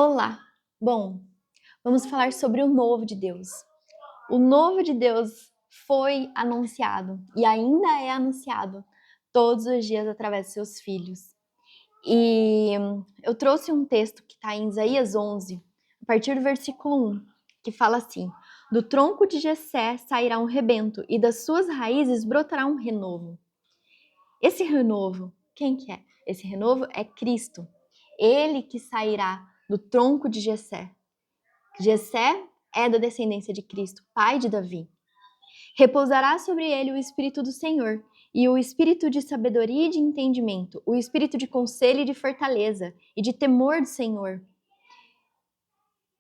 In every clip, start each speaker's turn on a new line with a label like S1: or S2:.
S1: Olá! Bom, vamos falar sobre o novo de Deus. O novo de Deus foi anunciado e ainda é anunciado todos os dias através de seus filhos. E eu trouxe um texto que está em Isaías 11, a partir do versículo 1, que fala assim: do tronco de Jessé sairá um rebento e das suas raízes brotará um renovo. Esse renovo, quem que é? Esse renovo é Cristo. Ele que sairá do tronco de Jessé. Jessé é da descendência de Cristo, pai de Davi. Repousará sobre ele o Espírito do Senhor, e o Espírito de sabedoria e de entendimento, o Espírito de conselho e de fortaleza, e de temor do Senhor.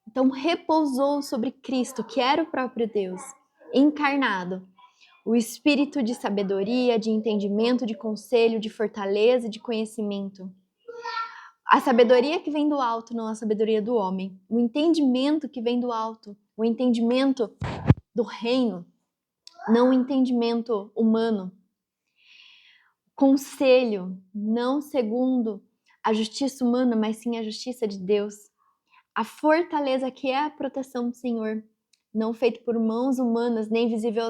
S1: Então repousou sobre Cristo, que era o próprio Deus, encarnado, o Espírito de sabedoria, de entendimento, de conselho, de fortaleza e de conhecimento. A sabedoria que vem do alto, não a sabedoria do homem. O entendimento que vem do alto, o entendimento do reino, não o entendimento humano. Conselho, não segundo a justiça humana, mas sim a justiça de Deus. A fortaleza que é a proteção do Senhor, não feito por mãos humanas, nem visível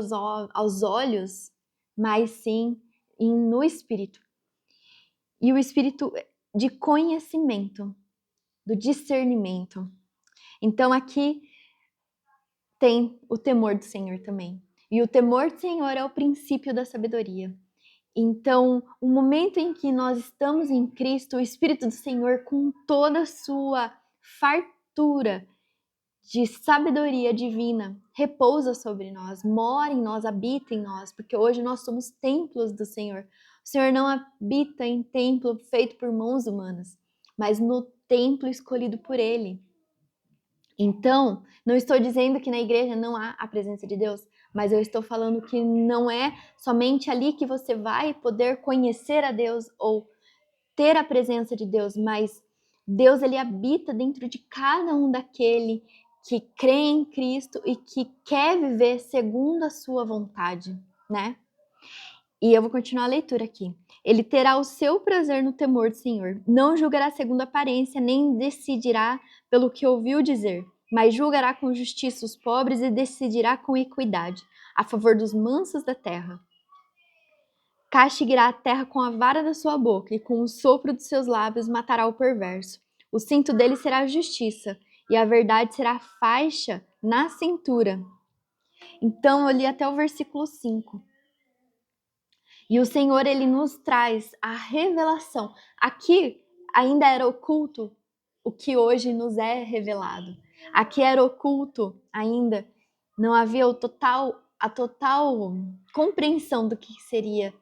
S1: aos olhos, mas sim no Espírito. E o Espírito de conhecimento, do discernimento. Então aqui tem o temor do Senhor também. E o temor do Senhor é o princípio da sabedoria. Então, o momento em que nós estamos em Cristo, o Espírito do Senhor, com toda a sua fartura de sabedoria divina, repousa sobre nós, mora em nós, habita em nós, porque hoje nós somos templos do Senhor. O Senhor não habita em templo feito por mãos humanas, mas no templo escolhido por Ele. Então, não estou dizendo que na igreja não há a presença de Deus, mas eu estou falando que não é somente ali que você vai poder conhecer a Deus ou ter a presença de Deus, mas Deus ele habita dentro de cada um daquele que crê em Cristo e que quer viver segundo a sua vontade, né? E eu vou continuar a leitura aqui. Ele terá o seu prazer no temor do Senhor. Não julgará segundo a aparência, nem decidirá pelo que ouviu dizer, mas julgará com justiça os pobres e decidirá com equidade, a favor dos mansos da terra. Castigará a terra com a vara da sua boca, e com o sopro dos seus lábios matará o perverso. O cinto dele será a justiça, e a verdade será a faixa na cintura. Então eu li até o versículo 5. E o Senhor, ele nos traz a revelação. Aqui ainda era oculto o que hoje nos é revelado. Aqui era oculto ainda, não havia a total compreensão do que seria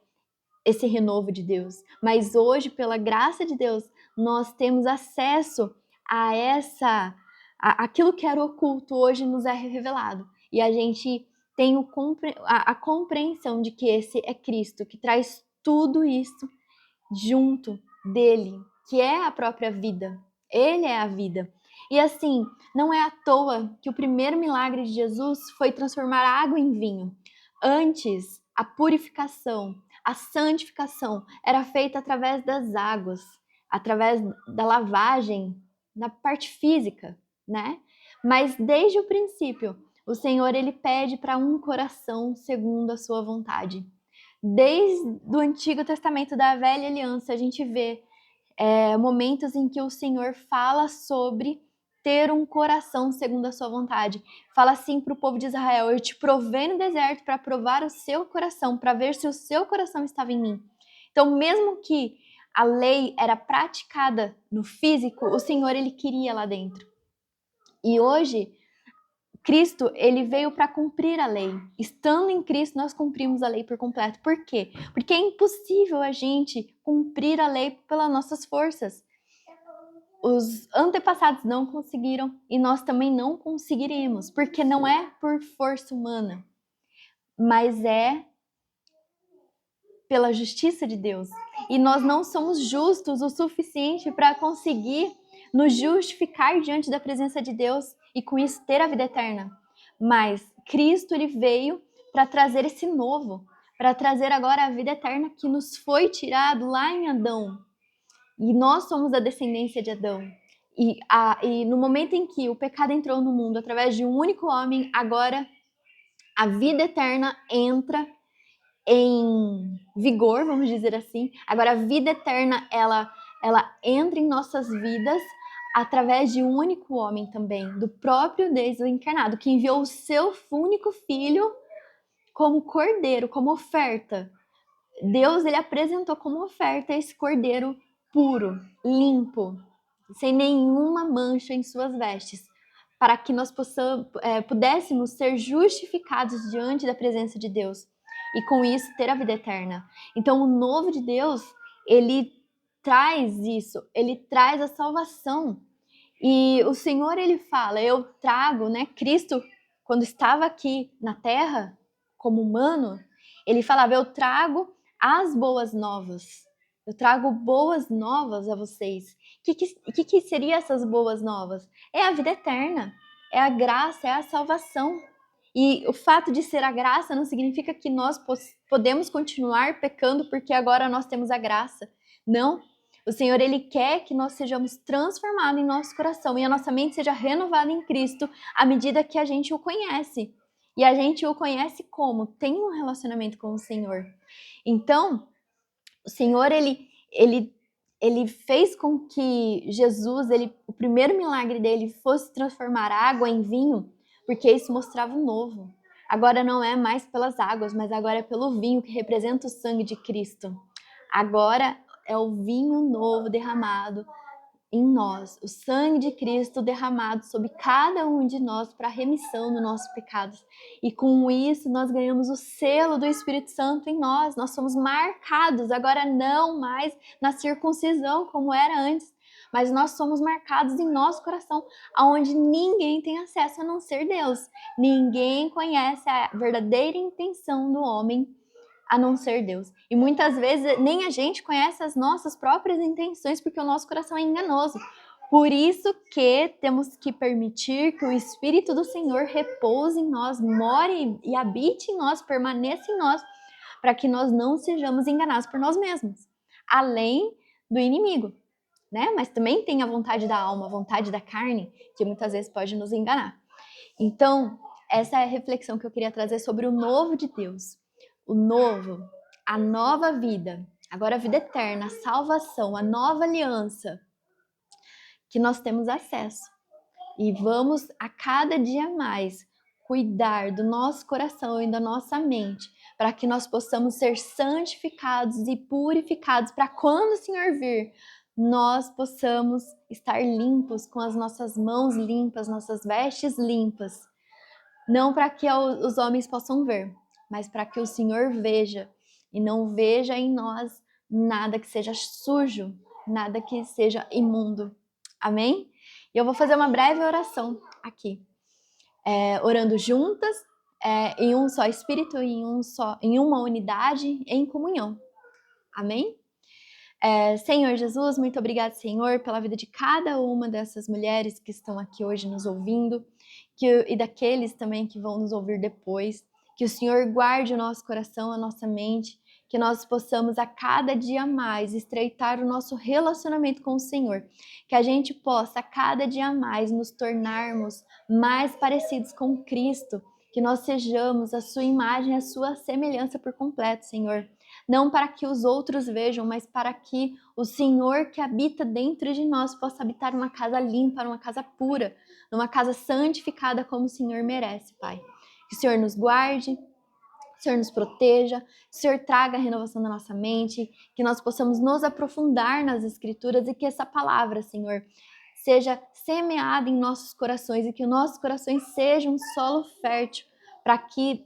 S1: esse renovo de Deus. Mas hoje, pela graça de Deus, nós temos acesso a aquilo que era oculto hoje nos é revelado. E a gente tem a compreensão de que esse é Cristo, que traz tudo isso junto dele, que é a própria vida. Ele é a vida. E assim, não é à toa que o primeiro milagre de Jesus foi transformar a água em vinho. Antes, a purificação, a santificação era feita através das águas, através da lavagem, na parte física, né? Mas desde o princípio, o Senhor ele pede para um coração segundo a sua vontade. Desde o Antigo Testamento da Velha Aliança, a gente vê momentos em que o Senhor fala sobre ter um coração segundo a sua vontade. Fala assim para o povo de Israel: eu te provei no deserto para provar o seu coração, para ver se o seu coração estava em mim. Então, mesmo que a lei era praticada no físico, o Senhor ele queria lá dentro. E hoje, Cristo, ele veio para cumprir a lei. Estando em Cristo, nós cumprimos a lei por completo. Por quê? Porque é impossível a gente cumprir a lei pelas nossas forças. Os antepassados não conseguiram e nós também não conseguiremos, porque não é por força humana, mas é pela justiça de Deus. E nós não somos justos o suficiente para conseguir nos justificar diante da presença de Deus e com isso ter a vida eterna. Mas Cristo ele veio para trazer esse novo, para trazer agora a vida eterna que nos foi tirado lá em Adão. E nós somos a descendência de Adão. E no momento em que o pecado entrou no mundo através de um único homem, agora a vida eterna entra em vigor, vamos dizer assim. Agora a vida eterna, ela entra em nossas vidas através de um único homem também, do próprio Deus encarnado, que enviou o seu único filho como cordeiro, como oferta. Deus, ele apresentou como oferta esse cordeiro puro, limpo, sem nenhuma mancha em suas vestes, para que nós pudéssemos ser justificados diante da presença de Deus e com isso ter a vida eterna. Então o novo de Deus, ele traz isso, ele traz a salvação. E o Senhor, ele fala, eu trago, né, Cristo, quando estava aqui na terra, como humano, ele falava, eu trago as boas novas. Eu trago boas novas a vocês. O que seria essas boas novas? É a vida eterna, é a graça, é a salvação. E o fato de ser a graça não significa que nós podemos continuar pecando porque agora nós temos a graça. Não. O Senhor, ele quer que nós sejamos transformados em nosso coração e a nossa mente seja renovada em Cristo à medida que a gente o conhece. E a gente o conhece como? Tem um relacionamento com o Senhor. Então, o Senhor, ele fez com que Jesus, o primeiro milagre dele fosse transformar água em vinho, porque isso mostrava o novo. Agora não é mais pelas águas, mas agora é pelo vinho que representa o sangue de Cristo. Agora é o vinho novo derramado em nós, o sangue de Cristo derramado sobre cada um de nós para a remissão dos nossos pecados. E com isso nós ganhamos o selo do Espírito Santo em nós. Nós somos marcados, agora não mais na circuncisão como era antes, mas nós somos marcados em nosso coração, aonde ninguém tem acesso a não ser Deus. Ninguém conhece a verdadeira intenção do homem a não ser Deus. E muitas vezes nem a gente conhece as nossas próprias intenções porque o nosso coração é enganoso. Por isso que temos que permitir que o Espírito do Senhor repouse em nós, more e habite em nós, permaneça em nós, para que nós não sejamos enganados por nós mesmos, além do inimigo, né? Mas também tem a vontade da alma, a vontade da carne, que muitas vezes pode nos enganar. Então, essa é a reflexão que eu queria trazer sobre o novo de Deus. O novo, a nova vida, agora a vida eterna, a salvação, a nova aliança que nós temos acesso. E vamos a cada dia mais cuidar do nosso coração e da nossa mente, para que nós possamos ser santificados e purificados, para quando o Senhor vir, nós possamos estar limpos, com as nossas mãos limpas, nossas vestes limpas. Não para que os homens possam ver, mas para que o Senhor veja e não veja em nós nada que seja sujo, nada que seja imundo. Amém? E eu vou fazer uma breve oração aqui, orando juntas, em um só Espírito, em uma unidade, em comunhão. Amém? Senhor Jesus, muito obrigado, Senhor, pela vida de cada uma dessas mulheres que estão aqui hoje nos ouvindo, e daqueles também que vão nos ouvir depois. Que o Senhor guarde o nosso coração, a nossa mente, que nós possamos a cada dia mais estreitar o nosso relacionamento com o Senhor. Que a gente possa a cada dia mais nos tornarmos mais parecidos com Cristo. Que nós sejamos a sua imagem, a sua semelhança por completo, Senhor. Não para que os outros vejam, mas para que o Senhor que habita dentro de nós possa habitar numa casa limpa, numa casa pura, numa casa santificada como o Senhor merece, Pai. Que o Senhor nos guarde, que o Senhor nos proteja, que o Senhor traga a renovação da nossa mente, que nós possamos nos aprofundar nas Escrituras e que essa palavra, Senhor, seja semeada em nossos corações e que os nossos corações sejam um solo fértil para que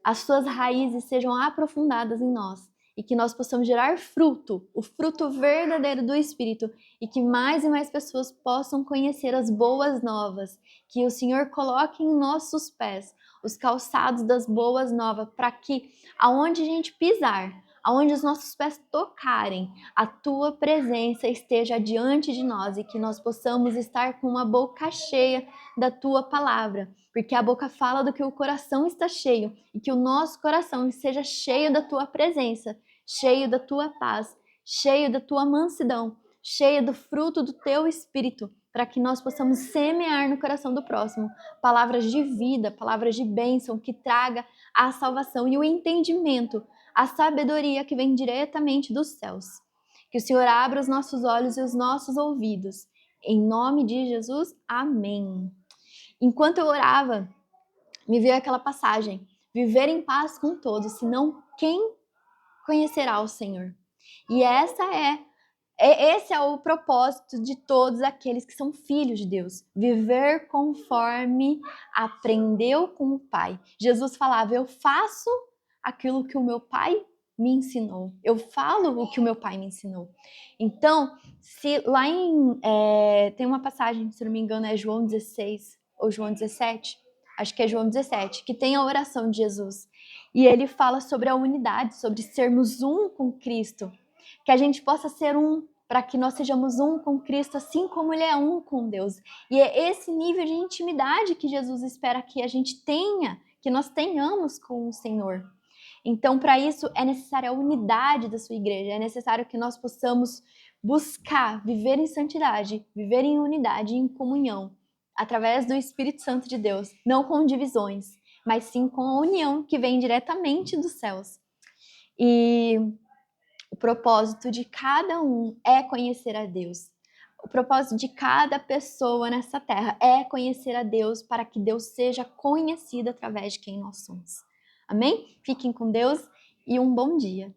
S1: as suas raízes sejam aprofundadas em nós e que nós possamos gerar fruto, o fruto verdadeiro do Espírito, e que mais e mais pessoas possam conhecer as boas novas, que o Senhor coloque em nossos pés os calçados das boas novas, para que aonde a gente pisar, aonde os nossos pés tocarem, a tua presença esteja diante de nós e que nós possamos estar com uma boca cheia da tua palavra, porque a boca fala do que o coração está cheio e que o nosso coração seja cheio da tua presença, cheio da tua paz, cheio da tua mansidão, cheio do fruto do teu Espírito, para que nós possamos semear no coração do próximo palavras de vida, palavras de bênção que traga a salvação e o entendimento, a sabedoria que vem diretamente dos céus. Que o Senhor abra os nossos olhos e os nossos ouvidos. Em nome de Jesus, amém. Enquanto eu orava, me veio aquela passagem: viver em paz com todos, senão quem conhecerá o Senhor? E esse é o propósito de todos aqueles que são filhos de Deus. Viver conforme aprendeu com o Pai. Jesus falava: eu faço aquilo que o meu Pai me ensinou. Eu falo o que o meu Pai me ensinou. Então, se lá tem uma passagem, se não me engano, é João 16 ou João 17, acho que é João 17, que tem a oração de Jesus. E ele fala sobre a unidade, sobre sermos um com Cristo. Que a gente possa ser um, para que nós sejamos um com Cristo, assim como Ele é um com Deus. E é esse nível de intimidade que Jesus espera que a gente tenha, que nós tenhamos com o Senhor. Então, para isso, é necessária a unidade da sua igreja, é necessário que nós possamos buscar viver em santidade, viver em unidade, em comunhão, através do Espírito Santo de Deus, não com divisões, mas sim com a união que vem diretamente dos céus. E o propósito de cada um é conhecer a Deus. O propósito de cada pessoa nessa terra é conhecer a Deus, para que Deus seja conhecido através de quem nós somos. Amém? Fiquem com Deus e um bom dia.